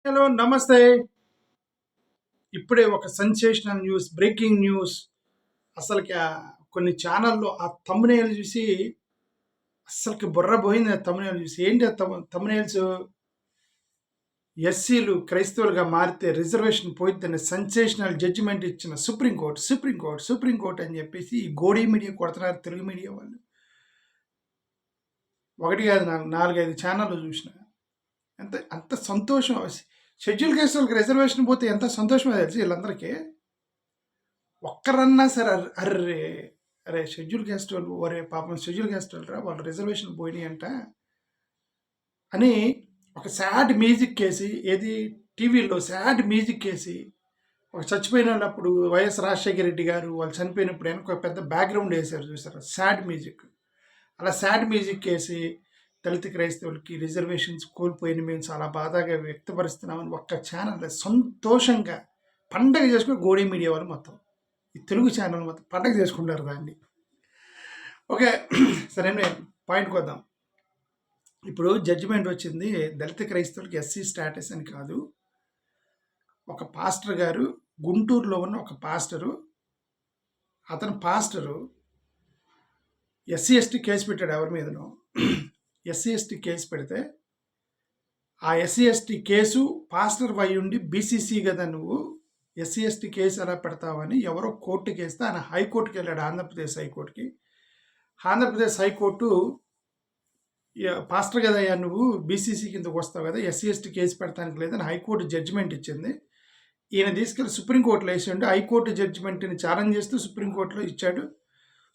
Hello నమస్తే. ఇప్పుడే ఒక సెన్సేషనల్ న్యూస్, బ్రేకింగ్ న్యూస్. అసలుకి కొన్ని ఛానల్‌లో ఆ థంబ్‌నెయిల్ చూసి అస్సలకి బుర్ర పోయింది. ఆ థంబ్‌నెయిల్ చూసి. ఏంటి ఆ థంబ్‌నెయిల్స్? ఎస్సీలు క్రైస్తవులుగా మారితే రిజర్వేషన్ పోయిద్దని సెన్సేషనల్ జడ్జిమెంట్ ఇచ్చిన సుప్రీంకోర్ట్ అని చెప్పేసి ఈ గోడీ మీడియా కొడుతున్నారు, తెలుగు మీడియా వాళ్ళు. ఒకటి కాదు, 4, 5 ఛానల్‌లో చూసిన. అంత సంతోషం. షెడ్యూల్ క్యాస్ట్ వాళ్ళకి రిజర్వేషన్ పోతే ఎంత సంతోషమో తెలుసు వీళ్ళందరికీ. ఒక్కరన్నా సరే అర్రే అరే షెడ్యూల్ క్యాస్ట్ వాళ్ళు, ఒరే పాపం షెడ్యూల్ క్యాస్ట్ వాళ్ళు రా, వాళ్ళు రిజర్వేషన్ పోయినాయి అంట అని ఒక సాడ్ మ్యూజిక్ వేసి, ఏది టీవీలో సాడ్ మ్యూజిక్ వేసి, ఒక చచ్చిపోయినప్పుడు వైఎస్ రాజశేఖర రెడ్డి గారు వాళ్ళు చనిపోయినప్పుడు వెనక ఒక పెద్ద బ్యాక్గ్రౌండ్ వేసారు చూసారు, సాడ్ మ్యూజిక్. అలా సాడ్ మ్యూజిక్ వేసి దళిత క్రైస్తవులకి రిజర్వేషన్స్ కోల్పోయిన మేము చాలా బాధగా వ్యక్తపరుస్తున్నామని ఒక్క ఛానల్ సంతోషంగా పండగ చేసుకుని గోడీ మీడియా వాళ్ళు మొత్తం ఈ తెలుగు ఛానల్ మొత్తం పండగ చేసుకుంటారు దాన్ని. ఓకే, సరే పాయింట్కి వద్దాం. ఇప్పుడు జడ్జిమెంట్ వచ్చింది, దళిత క్రైస్తవులకి ఎస్సీ స్టాటస్ అని కాదు. ఒక పాస్టర్ గారు, గుంటూరులో ఉన్న ఒక పాస్టరు, అతను పాస్టరు ఎస్సీ ఎస్టీ కేసు పెట్టాడు ఎవరి మీదనో. ఎస్సీ ఎస్టీ కేసు పెడితే ఆ ఎస్సీ ఎస్టీ కేసు పాస్టర్ వై ఉండి బీసీసీ కదా నువ్వు, ఎస్సీ ఎస్టీ కేసు ఎలా పెడతావని ఎవరో కోర్టుకి వేస్తే ఆయన హైకోర్టుకి వెళ్ళాడు, ఆంధ్రప్రదేశ్ హైకోర్టుకి. ఆంధ్రప్రదేశ్ హైకోర్టు పాస్టర్ కదయ్యా నువ్వు బీసీసీ కిందకు వస్తావు కదా, ఎస్సీ ఎస్టీ కేసు పెడతానికి లేదని హైకోర్టు జడ్జిమెంట్ ఇచ్చింది. ఈయన తీసుకెళ్ళి సుప్రీంకోర్టులో వేసిండు. హైకోర్టు జడ్జిమెంట్ని ఛాలెంజ్ చేస్తూ సుప్రీంకోర్టులో ఇచ్చాడు.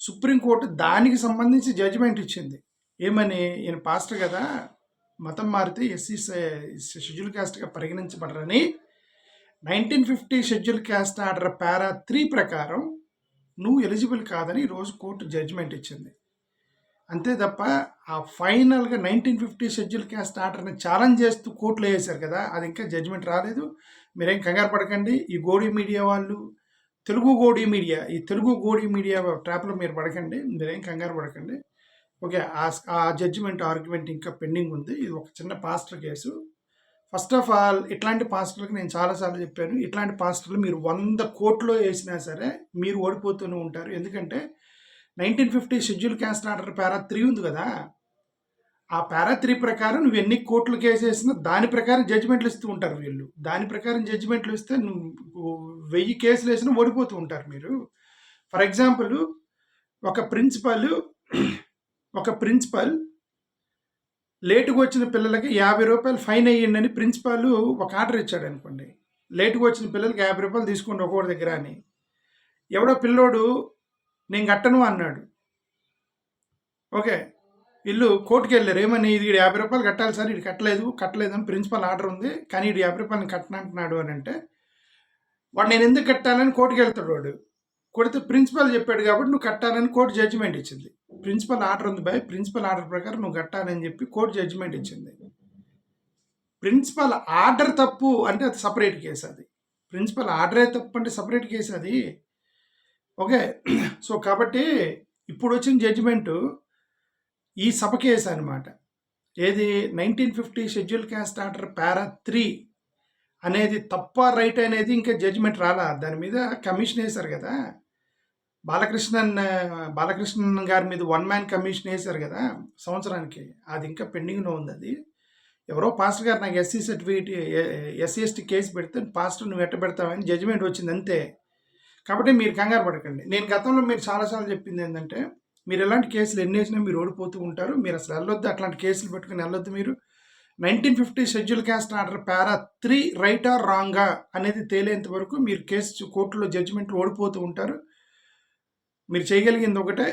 సుప్రీంకోర్టు దానికి సంబంధించి జడ్జిమెంట్ ఇచ్చింది. ఏమని, ఈయన పాస్టర్ కదా, మతం మారితే ఎస్సీ షెడ్యూల్ క్యాస్ట్గా పరిగణించబడరని 1950 షెడ్యూల్ క్యాస్ట్ ఆర్డర్ పారా 3 ప్రకారం నువ్వు ఎలిజిబుల్ కాదని ఈరోజు కోర్టు జడ్జిమెంట్ ఇచ్చింది. అంతే తప్ప ఆ ఫైనల్గా 1950 షెడ్యూల్ క్యాస్ట్ ఆర్డర్ని ఛాలెంజ్ చేస్తూ కోర్టులో వేశారు కదా, అది ఇంకా జడ్జిమెంట్ రాలేదు. మీరేం కంగారు పడకండి. ఈ గోడీ మీడియా వాళ్ళు, తెలుగు గోడీ మీడియా ట్రాప్లో మీరు పడకండి, మీరేం కంగారు పడకండి. ఓకే, ఆ జడ్జిమెంట్ ఆర్గ్యుమెంట్ ఇంకా పెండింగ్ ఉంది. ఇది ఒక చిన్న pastor case. First of all, ఇట్లాంటి పాస్టర్లకు నేను చాలాసార్లు చెప్పాను, ఇట్లాంటి పాస్టర్లు మీరు 100 కోట్లు వేసినా సరే మీరు ఓడిపోతూనే ఉంటారు. ఎందుకంటే 1950 షెడ్యూల్ క్యాస్ట్ ఆర్డర్ పారా 3 ఉంది కదా, ఆ పారా 3 ప్రకారం నువ్వు ఎన్ని కోట్లు కేసు వేసినా దాని ప్రకారం జడ్జిమెంట్లు ఇస్తూ ఉంటారు వీళ్ళు. దాని ప్రకారం జడ్జిమెంట్లు ఇస్తే నువ్వు 1000 కేసులు వేసినా ఓడిపోతూ ఉంటారు మీరు. ఫర్ ఎగ్జాంపుల్, ఒక ప్రిన్సిపల్ లేటుగా వచ్చిన పిల్లలకి 50 రూపాయలు ఫైన్ వేయండి అని ప్రిన్సిపాల్ ఒక ఆర్డర్ ఇచ్చాడు అనుకోండి. లేటుగా వచ్చిన పిల్లలకి 50 రూపాయలు తీసుకోండి ఒక్కొక్కటి దగ్గర అని. ఎవడో పిల్లోడు నేను కట్టను అన్నాడు. ఓకే, వీళ్ళు కోర్టుకు వెళ్ళారు. ఏమని, ఇది 50 రూపాయలు కట్టాలి సార్, ఇది కట్టలేదు అని ప్రిన్సిపల్ ఆర్డర్ ఉంది, కానీ ఇది 50 రూపాయలు కట్టనంటున్నాడు అని అంటే, వాడు నేను ఎందుకు కట్టాలని కోర్టుకు వెళ్తాడు. వాడు కొడితే ప్రిన్సిపల్ చెప్పాడు కాబట్టి నువ్వు కట్టాలని కోర్టు జడ్జిమెంట్ ఇచ్చింది. ప్రిన్సిపల్ ఆర్డర్ ఉంది బాయ్, ప్రిన్సిపల్ ఆర్డర్ ప్రకారం నువ్వు కట్టాలని చెప్పి కోర్టు జడ్జిమెంట్ ఇచ్చింది. ప్రిన్సిపల్ ఆర్డర్ తప్పు అంటే అది సపరేట్ కేసు. అది ప్రిన్సిపల్ ఆర్డరే తప్పు అంటే సపరేట్ కేసు అది. ఓకే, సో కాబట్టి ఇప్పుడు వచ్చిన జడ్జిమెంటు ఈ సభ కేసు అనమాట. ఏది 1950 షెడ్యూల్ క్యాస్ట్ ఆర్డర్ పారా 3 అనేది తప్ప రైట్ అనేది ఇంకా జడ్జిమెంట్ రాలా. దాని మీద కమిషన్ వేశారు కదా, బాలకృష్ణన్ గారి మీద 1 మ్యాన్ కమిషన్ వేశారు కదా సంవత్సరానికి, అది ఇంకా పెండింగ్లో ఉంది. అది ఎవరో పాస్టర్ గారు నాకు SC certificate, SC ST case పెడితే పాస్టర్ నువ్వు ఎట్ట పెడతావని జడ్జిమెంట్ వచ్చింది అంతే. కాబట్టి మీరు కంగారు పడకండి. నేను గతంలో మీరు చాలాసార్లు చెప్పింది ఏంటంటే, మీరు ఎలాంటి కేసులు ఎన్ని వేసినా మీరు ఓడిపోతూ ఉంటారు, మీరు అసలు వెళ్ళొద్దు, అట్లాంటి కేసులు పెట్టుకుని వెళ్ళొద్దు. మీరు 1950 షెడ్యూల్ క్యాస్ట్ ఆర్డర్ పారా 3 రైటా రాంగా అనేది తేలేంత వరకు మీరు కేసు కోర్టులో జడ్జిమెంట్లు ఓడిపోతూ ఉంటారు. మీరు చేయగలిగింది ఒకటే,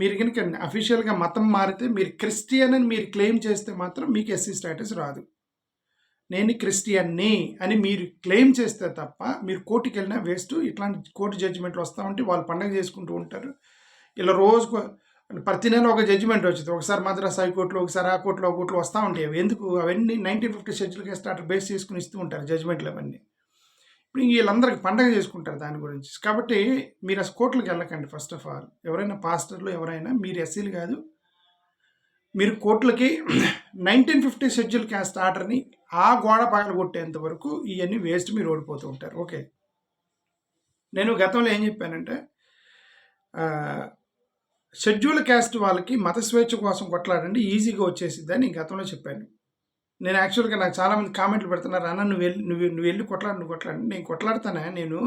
మీరు కనుక అఫీషియల్గా మతం మారితే, మీరు క్రిస్టియన్ అని మీరు క్లెయిమ్ చేస్తే మాత్రం మీకు ఎస్సీ స్టేటస్ రాదు. నేను క్రిస్టియన్ని అని మీరు క్లెయిమ్ చేస్తే తప్ప మీరు కోర్టుకి వెళ్ళినా వేస్ట్. ఇట్లాంటి కోర్టు జడ్జిమెంట్లు వస్తూ ఉంటే వాళ్ళు పండగ చేసుకుంటూ ఉంటారు. ఇలా రోజుకు ప్రతి నెల ఒక జడ్జిమెంట్ వచ్చింది. ఒకసారి మద్రాస్ హైకోర్టులో, ఒకసారి ఆ కోర్టులో, కోర్టులో వస్తూ ఉంటాయి. ఎందుకు అవన్నీ 1950 షెడ్యూల్ కేసు ఆర్డర్ బేస్ చేసుకుని ఇస్తూ ఉంటారు జడ్జిమెంట్లు అవన్నీ. ఇప్పుడు వీళ్ళందరికీ పండగ చేసుకుంటారు దాని గురించి. కాబట్టి మీరు అసలు కోర్టులకు వెళ్ళకండి. ఫస్ట్ ఆఫ్ ఆల్, ఎవరైనా పాస్టర్లు ఎవరైనా, మీరు ఎస్సీలు కాదు, మీరు కోర్టులకి 1950 షెడ్యూల్ క్యాస్ట్ ఆర్డర్ని ఆ గోడ పగలగొట్టేంత వరకు ఇవన్నీ వేస్ట్, మీరు ఓడిపోతూ ఉంటారు. ఓకే, నేను గతంలో ఏం చెప్పానంటే షెడ్యూల్ క్యాస్ట్ వాళ్ళకి మత స్వేచ్ఛ కోసం కొట్లాడండి, ఈజీగా వచ్చేసిద్దని నేను గతంలో చెప్పాను. నేను యాక్చువల్గా నాకు చాలామంది కామెంట్లు పెడుతున్నారు, అన్న నువ్వు వెళ్ళి కొట్లాడు. నేను కొట్లాడతానా? నేను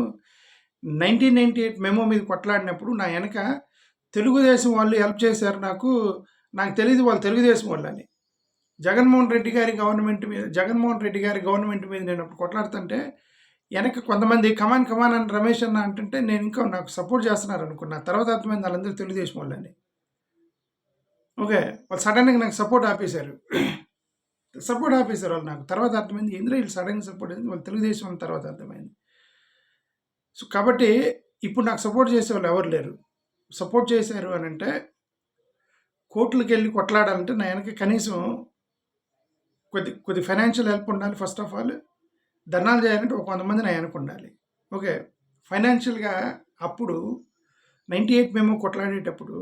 1998 మెమో మీద కొట్లాడినప్పుడు నా వెనక తెలుగుదేశం వాళ్ళు హెల్ప్ చేశారు. నాకు తెలియదు వాళ్ళు తెలుగుదేశం వాళ్ళని. జగన్మోహన్ రెడ్డి గారి గవర్నమెంట్ మీద నేను అప్పుడు కొట్లాడుతుంటే వెనక కొంతమంది కమాన్ అని రమేష్ అన్న అంటుంటే నేను ఇంకా నాకు సపోర్ట్ చేస్తున్నారు అనుకున్నా. తర్వాత అర్థమైంది వాళ్ళందరూ తెలుగుదేశం వాళ్ళని. ఓకే, వాళ్ళు సడన్గా నాకు సపోర్ట్ ఆపేశారు వాళ్ళు నాకు. తర్వాత అర్థమైంది ఎందులో వీళ్ళు సడన్గా సపోర్ట్ అయింది, వాళ్ళు తెలుగుదేశం అని తర్వాత అర్థమైంది. సో కాబట్టి ఇప్పుడు నాకు సపోర్ట్ చేసే వాళ్ళు ఎవరు లేరు. సపోర్ట్ చేశారు అని అంటే కోర్టులకు వెళ్ళి కొట్లాడాలంటే నా వెనక కనీసం కొద్ది ఫైనాన్షియల్ హెల్ప్ ఉండాలి. ఫస్ట్ ఆఫ్ ఆల్ ధర్నాలు చేయాలంటే ఒక 100 మంది నా వెనక ఉండాలి. ఓకే, ఫైనాన్షియల్గా అప్పుడు 98 మేము కొట్లాడేటప్పుడు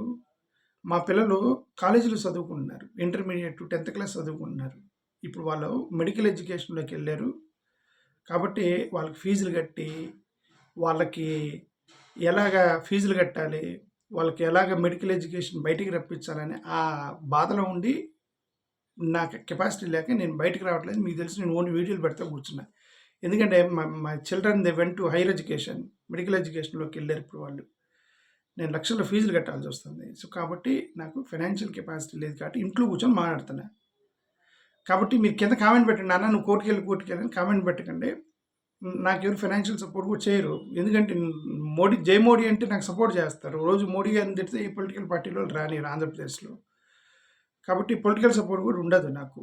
మా పిల్లలు కాలేజీలో చదువుకుంటున్నారు, ఇంటర్మీడియట్ 10th క్లాస్ చదువుకుంటున్నారు. ఇప్పుడు వాళ్ళు మెడికల్ ఎడ్యుకేషన్లోకి వెళ్ళారు కాబట్టి వాళ్ళకి ఫీజులు కట్టి, వాళ్ళకి ఎలాగ ఫీజులు కట్టాలి, వాళ్ళకి ఎలాగ మెడికల్ ఎడ్యుకేషన్ బయటికి రప్పించాలని ఆ బాధలో ఉండి నాకు కెపాసిటీ లేక నేను బయటికి రావట్లేదు. మీకు తెలిసి నేను ఓన్లీ వీడియోలు పెడితే కూర్చున్నా. ఎందుకంటే మా children they went to higher education, medical ఎడ్యుకేషన్లోకి వెళ్ళారు. ఇప్పుడు వాళ్ళు నేను లక్షల్లో ఫీజులు కట్టాల్సి వస్తుంది. సో కాబట్టి నాకు ఫైనాన్షియల్ కెపాసిటీ లేదు కాబట్టి ఇంట్లో కూర్చొని మాట్లాడుతున్నా. కాబట్టి మీరు కింద కామెంట్ పెట్టండి, అన్న నువ్వు కోర్టుకి వెళ్ళని కామెంట్ పెట్టకండి. నాకు ఎవరు ఫైనాన్షియల్ సపోర్ట్ కూడా చేయరు. ఎందుకంటే జై మోడీ అంటే నాకు సపోర్ట్ చేస్తారు. రోజు మోడీ గారిని తిడితే ఈ పొలిటికల్ పార్టీలో రానిరు ఆంధ్రప్రదేశ్లో. కాబట్టి పొలిటికల్ సపోర్ట్ కూడా ఉండదు నాకు.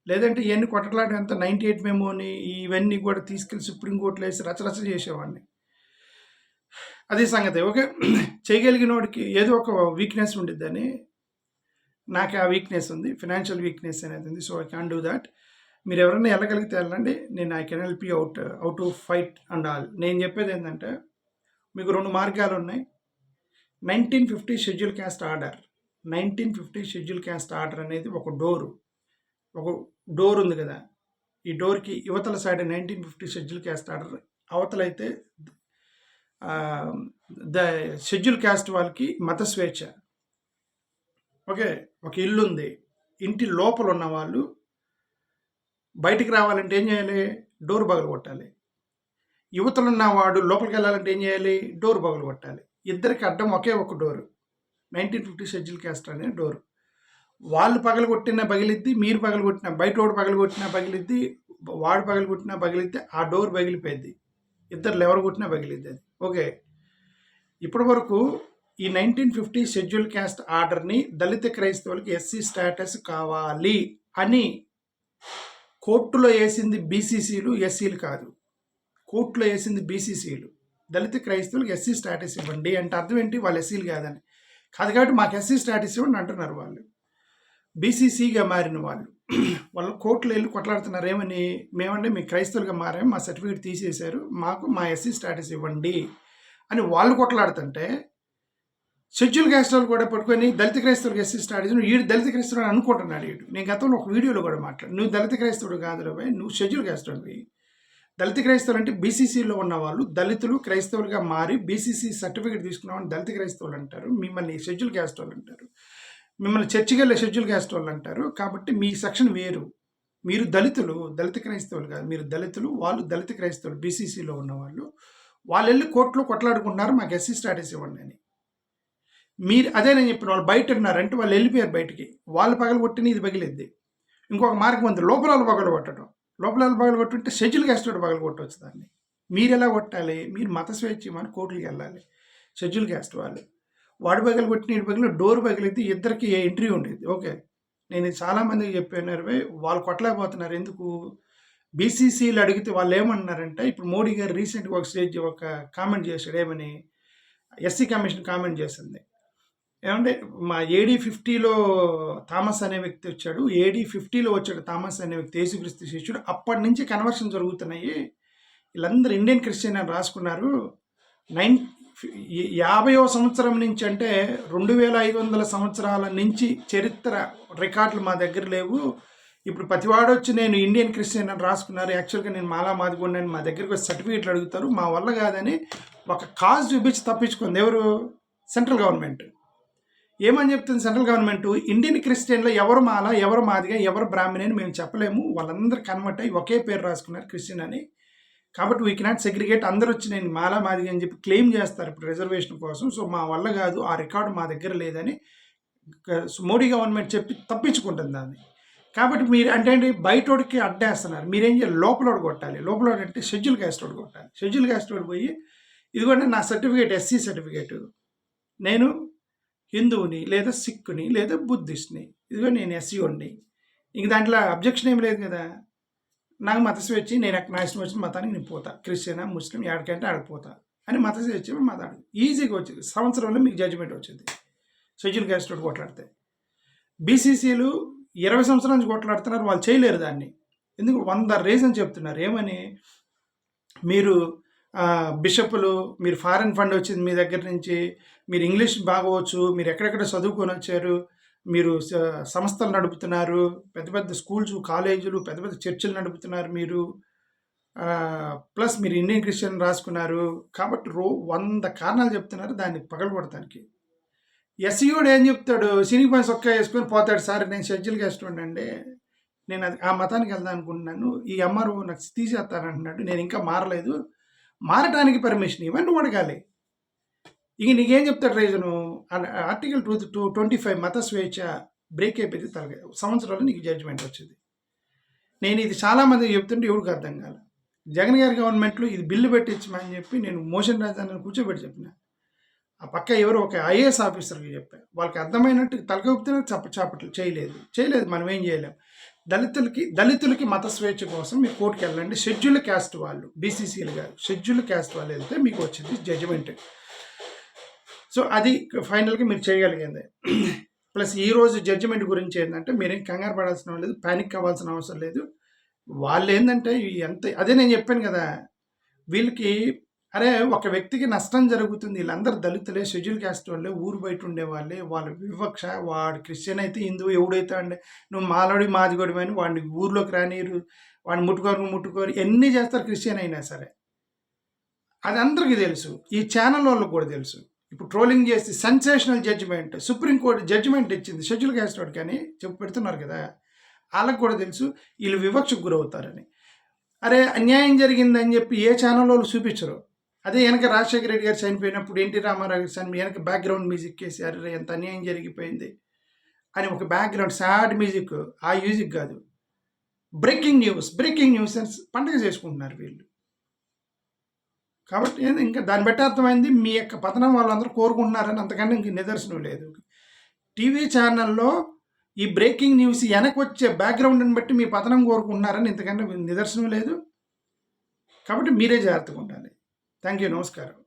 లేదంటే ఇవన్నీ కొట్టలాడేంత 98 మెమోని ఇవన్నీ కూడా తీసుకెళ్ళి సుప్రీంకోర్టులో వేసి రచరచ చేసేవాడిని. అదే సంగతి. ఓకే, చేయగలిగిన వాడికి ఏదో ఒక వీక్నెస్ ఉండిద్దని నాకు ఆ వీక్నెస్ ఉంది, ఫైనాన్షియల్ వీక్నెస్ అనేది ఉంది. So I can do that. మీరు ఎవరైనా వెళ్ళగలిగితే వెళ్ళండి, నేను I can help you out to fight and all. నేను చెప్పేది ఏంటంటే మీకు 2 మార్గాలు ఉన్నాయి. 1950 schedule caste order, 1950 schedule caste order అనేది ఒక డోర్ ఉంది కదా, ఈ డోర్కి యువతల సైడ్ 1950 షెడ్యూల్ క్యాస్ట్ ఆర్డర్, అవతలైతే ద షెడ్యూల్ క్యాస్ట్ వాళ్ళకి మత స్వేచ్ఛ. ఓకే, ఒక ఇల్లు ఉంది, ఇంటి లోపల ఉన్న వాళ్ళు బయటికి రావాలంటే ఏం చేయాలి? డోర్ పగలు కొట్టాలి. యువతలున్న వాడు లోపలికి వెళ్ళాలంటే ఏం చేయాలి? డోర్ పగలు కొట్టాలి. ఇద్దరికి అడ్డం ఒకే ఒక డోరు, 1950 షెడ్యూల్ క్యాస్ట్ అనే డోరు. వాళ్ళు పగలగొట్టినా పగిలిద్ది, మీరు పగలగొట్టినా, బయట వాడు పగలగొట్టినా పగిలిద్ది, వాడు పగలగొట్టినా పగిలిద్ది, ఆ డోర్ పగిలిపోయింది. ఇద్దరు ఎవరు కొట్టినా పగిలిద్ది అది. ఓకే, ఇప్పటి వరకు ఈ 1950 షెడ్యూల్ క్యాస్ట్ ఆర్డర్ని దళిత క్రైస్తవులకి ఎస్సీ స్టేటస్ కావాలి అని కోర్టులో వేసింది బీసీసీలు, ఎస్సీలు కాదు. కోర్టులో వేసింది బీసీసీలు. దళిత క్రైస్తవులకు ఎస్సీ స్టేటస్ ఇవ్వండి అంటే అర్థం ఏంటి? వాళ్ళు ఎస్సీలు కాదని కాదు, కాబట్టి మాకు ఎస్సీ స్టేటస్ ఇవ్వండి అంటున్నారు. వాళ్ళు బీసీసీగా మారిన వాళ్ళు కోర్టులో వెళ్ళి కొట్లాడుతున్నారు. ఏమని? మేమంటే మీ క్రైస్తవులుగా మారాము, మా సర్టిఫికేట్ తీసేశారు, మాకు మా ఎస్సీ స్టేటస్ ఇవ్వండి అని వాళ్ళు కొట్లాడుతుంటే షెడ్యూల్ క్యాస్ట్ వాళ్ళు కూడా పట్టుకొని దళిత క్రైస్తవులకు ఎస్సీ స్టేటస్, వీడు దళిత క్రైస్తవుడు అనుకుంటున్నాడు. వీడు నేను గతంలో ఒక వీడియోలో కూడా మాట్లాడు, నువ్వు దళిత క్రైస్తవుడు కాదు రాబాయ్, నువ్వు షెడ్యూల్ క్యాస్ట్ అవి. దళిత క్రైస్తవులు అంటే బీసీసీలో ఉన్న వాళ్ళు దళితులు క్రైస్తవులుగా మారి బీసీసీ సర్టిఫికేట్ తీసుకున్నామని దళిత క్రైస్తవులు అంటారు, మిమ్మల్ని షెడ్యూల్ క్యాస్ట్ వాళ్ళు అంటారు, మిమ్మల్ని చర్చికి వెళ్ళే షెడ్యూల్ క్యాస్ట్ వాళ్ళు అంటారు. కాబట్టి మీ సెక్షన్ వేరు. మీరు దళితులు, దళిత క్రైస్తవులు కాదు, మీరు దళితులు, వాళ్ళు దళిత క్రైస్తవులు బీసీసీలో ఉన్నవాళ్ళు. వాళ్ళు వెళ్ళి కోర్టులో కొట్లాడుకుంటున్నారు మాకు ఎస్సీ స్టేటస్ ఇవ్వండి అని. మీరు అదే నేను చెప్పిన వాళ్ళు బయట ఉన్నారంటే వాళ్ళు వెళ్ళిపోయారు బయటికి, వాళ్ళు పగలగొట్టిన ఇది పగిలిద్ది. ఇంకొక మార్గం ఉంది, లోపల పగలగొట్టడం. లోపల పగలగొట్టుంటే షెడ్యూల్ క్యాస్ట్ పగలగొట్టవచ్చు దాన్ని. మీరు ఎలా కొట్టాలి? మీరు మత స్వేచ్ఛ అని కోర్టులకు వెళ్ళాలి. షెడ్యూల్ క్యాస్ట్ వాళ్ళు వాడు పగలగొట్టిన ఇటు పగిలిన డోర్ పగిలితే ఇద్దరికి ఎంట్రీ ఉండేది. ఓకే, నేను చాలామందికి చెప్పాను, వాళ్ళు కొట్టలేకపోతున్నారు. ఎందుకు? బీసీసీలు అడిగితే వాళ్ళు ఏమన్నారంటే, ఇప్పుడు మోడీ గారు రీసెంట్గా ఒక కామెంట్ చేశాడు. ఏమని? ఎస్సీ కమిషన్ కామెంట్ చేసింది ఏమంటే, మా AD 50లో థామస్ అనే వ్యక్తి వచ్చాడు, AD 50లో వచ్చాడు థామస్ అనే వ్యక్తి, యేసుక్రీస్తు శిష్యుడు. అప్పటి నుంచి కన్వర్షన్ జరుగుతున్నాయి, వీళ్ళందరూ ఇండియన్ క్రిస్టియన్ అని రాసుకున్నారు. 50వ సంవత్సరం నుంచి అంటే 2500 సంవత్సరాల నుంచి చరిత్ర రికార్డులు మా దగ్గర లేవు. ఇప్పుడు ప్రతివాడు వచ్చి నేను ఇండియన్ క్రిస్టియన్ అని రాసుకున్నారు, యాక్చువల్గా నేను మాలా మాదిగోండి అని మా దగ్గరికి వచ్చి సర్టిఫికేట్లు అడుగుతారు. మా వల్ల కాదని ఒక కాజ్ చూపించి తప్పించుకుంది ఎవరు? Central government. ఏమని చెప్తుంది సెంట్రల్ గవర్నమెంట్? ఇండియన్ క్రిస్టియన్లో ఎవరు మాల, ఎవరు మాదిగా, ఎవరు బ్రాహ్మణి అని మేము చెప్పలేము, వాళ్ళందరూ కన్వర్ట్ అయ్యి ఒకే పేరు రాసుకున్నారు క్రిస్టియన్ అని, కాబట్టి వీ కెనాట్ సెగ్రిగేట్, అందరూ వచ్చి నేను మాలా మాదిగా అని చెప్పి క్లెయిమ్ చేస్తారు ఇప్పుడు రిజర్వేషన్ కోసం. సో మా వల్ల కాదు, ఆ రికార్డు మా దగ్గర లేదని మోడీ గవర్నమెంట్ చెప్పి తప్పించుకుంటుంది దాన్ని. కాబట్టి మీరు అంటే ఏంటి, బయటోడికి అడ్డేస్తున్నారు, మీరేం చేయాలి, లోపలోడు కొట్టాలి. లోపలోడు అంటే షెడ్యూల్ క్యాస్ట్ వాడు కొట్టాలి. షెడ్యూల్ క్యాస్ట్ వాడు పోయి ఇదిగోండి నా సర్టిఫికేట్, ఎస్సీ సర్టిఫికేటు, నేను హిందువుని లేదా సిక్కుని లేదా బుద్ధిస్ట్ని, ఇదిగో నేను ఎస్సీ ఉండి, ఇంక దాంట్లో అబ్జెక్షన్ ఏం లేదు కదా, నాకు మత స్వేచ్ఛ, నేను నా ఇష్టం వచ్చిన మతానికి నేను పోతా, క్రిస్టియనా ముస్లిం ఎక్కడికంటే ఆడిపోతా అని మత స్వేచ్ఛ మతాడు ఈజీగా వచ్చింది. సంవత్సరంలో మీకు జడ్జిమెంట్ వచ్చింది షెడ్యూల్ క్యాస్ట్ తోటి కొట్లాడితే. బీసీసీలు 20 సంవత్సరాల నుంచి కొట్లాడుతున్నారు, వాళ్ళు చేయలేరు దాన్ని. ఎందుకు? 100 రీజన్ చెప్తున్నారు. ఏమని? మీరు బిషప్లు, మీరు ఫారెన్ ఫండ్ వచ్చింది మీ దగ్గర నుంచి, మీరు ఇంగ్లీష్ బాగవచ్చు, మీరు ఎక్కడెక్కడ చదువుకొని వచ్చారు, మీరు సంస్థలు నడుపుతున్నారు, పెద్ద పెద్ద స్కూల్స్ కాలేజీలు పెద్ద పెద్ద చర్చిలు నడుపుతున్నారు మీరు, ప్లస్ మీరు ఇండియన్ క్రిస్టియన్ రాసుకున్నారు, కాబట్టి 100 కారణాలు చెప్తున్నారు దాన్ని పగలగొడటానికి. ఎస్సీఓడు ఏం చెప్తాడు? సినీ పని సొక్క వేసుకొని పోతాడు, సార్ నేను షెడ్యూల్ క్యాస్ట్ ఉండండి, నేను అది ఆ మతానికి వెళ్దాం అనుకుంటున్నాను, ఈ ఎంఆర్ఓ నాకు తీసేస్తానంటున్నాడు, నేను ఇంకా మారలేదు, మారటానికి పర్మిషన్ ఇవన్నీ అడగాలి. ఇక నీకేం చెప్తాడు రీజను? ఆర్టికల్ 225 మత స్వేచ్ఛ బ్రేక్ అయిపోయింది తలగా, సంవత్సరాలు నీకు జడ్జిమెంట్ వచ్చింది. నేను ఇది చాలామంది చెప్తుంటే ఎవరికి అర్థం కాదు. జగన్ గారి గవర్నమెంట్లో ఇది బిల్లు పెట్టించమని చెప్పి నేను మోషన్ రాజధాని కూర్చోబెట్టి చెప్పిన, ఆ పక్క ఎవరో ఒక ఐఏఎస్ ఆఫీసర్కి చెప్పాను, వాళ్ళకి అర్థమైనట్టు తలకొప్పితే చాపట్లు చేయలేదు, మనం ఏం చేయలేం. దళితులకి మత స్వేచ్ఛ కోసం మీరు కోర్టుకు వెళ్ళండి, షెడ్యూల్ క్యాస్ట్ వాళ్ళు, బీసీసీలు కాదు, షెడ్యూల్ క్యాస్ట్ వాళ్ళు వెళ్తే మీకు వచ్చింది జడ్జిమెంట్. సో అది ఫైనల్గా మీరు చేయగలిగింది. ప్లస్ ఈరోజు జడ్జిమెంట్ గురించి ఏంటంటే మీరేం కంగారు పడాల్సిన లేదు, ప్యానిక్ అవ్వాల్సిన అవసరం లేదు. వాళ్ళు ఏంటంటే ఎంత, అదే నేను చెప్పాను కదా, వీళ్ళకి అరే ఒక వ్యక్తికి నష్టం జరుగుతుంది, వీళ్ళందరూ దళితులే, షెడ్యూల్ క్యాస్ట్ వాళ్ళే, ఊరు బయట ఉండేవాళ్ళే, వాళ్ళ వివక్ష, వాడు క్రిస్టియన్ అయితే హిందువు, ఎవడైతే అంటే నువ్వు మాలోడి మాదిగోడి అని వాడిని ఊర్లోకి రానిరు, వాడిని ముట్టుకోరు ఎన్ని చేస్తారు క్రిస్టియన్ అయినా సరే, అది అందరికీ తెలుసు, ఈ ఛానల్ వాళ్ళకి కూడా తెలుసు. ఇప్పుడు ట్రోలింగ్ చేసి సెన్సేషనల్ జడ్జిమెంట్, సుప్రీంకోర్టు జడ్జిమెంట్ ఇచ్చింది షెడ్యూల్ క్యాస్ట్ వాడికి అని చెప్పి పెడుతున్నారు కదా, వాళ్ళకి కూడా తెలుసు వీళ్ళు వివక్షకు గురవుతారని. అరే అన్యాయం జరిగిందని చెప్పి ఏ ఛానల్ వాళ్ళు చూపించరు. అదే వెనక రాజశేఖర రెడ్డి గారు చనిపోయినప్పుడు ఎన్టీ రామారావు గారు వెనక బ్యాక్గ్రౌండ్ మ్యూజిక్ వేసి అరే ఎంత అన్యాయం జరిగిపోయింది అని ఒక బ్యాక్గ్రౌండ్ సాడ్ మ్యూజిక్, ఆ మ్యూజిక్ కాదు, బ్రేకింగ్ న్యూస్ అని పండుగ చేసుకుంటున్నారు వీళ్ళు. కాబట్టి ఇంకా దాన్ని బట్టి అర్థమైంది మీ యొక్క పతనం వాళ్ళందరూ కోరుకుంటున్నారని, అంతకన్నా ఇంక నిదర్శనం లేదు. టీవీ ఛానల్లో ఈ బ్రేకింగ్ న్యూస్ వెనక్కి వచ్చే బ్యాక్గ్రౌండ్ని బట్టి మీ పతనం కోరుకుంటున్నారని ఇంతకన్నా నిదర్శనం లేదు. కాబట్టి మీరే జాగ్రత్తగా ఉండాలి. థ్యాంక్ యూ, నమస్కారం.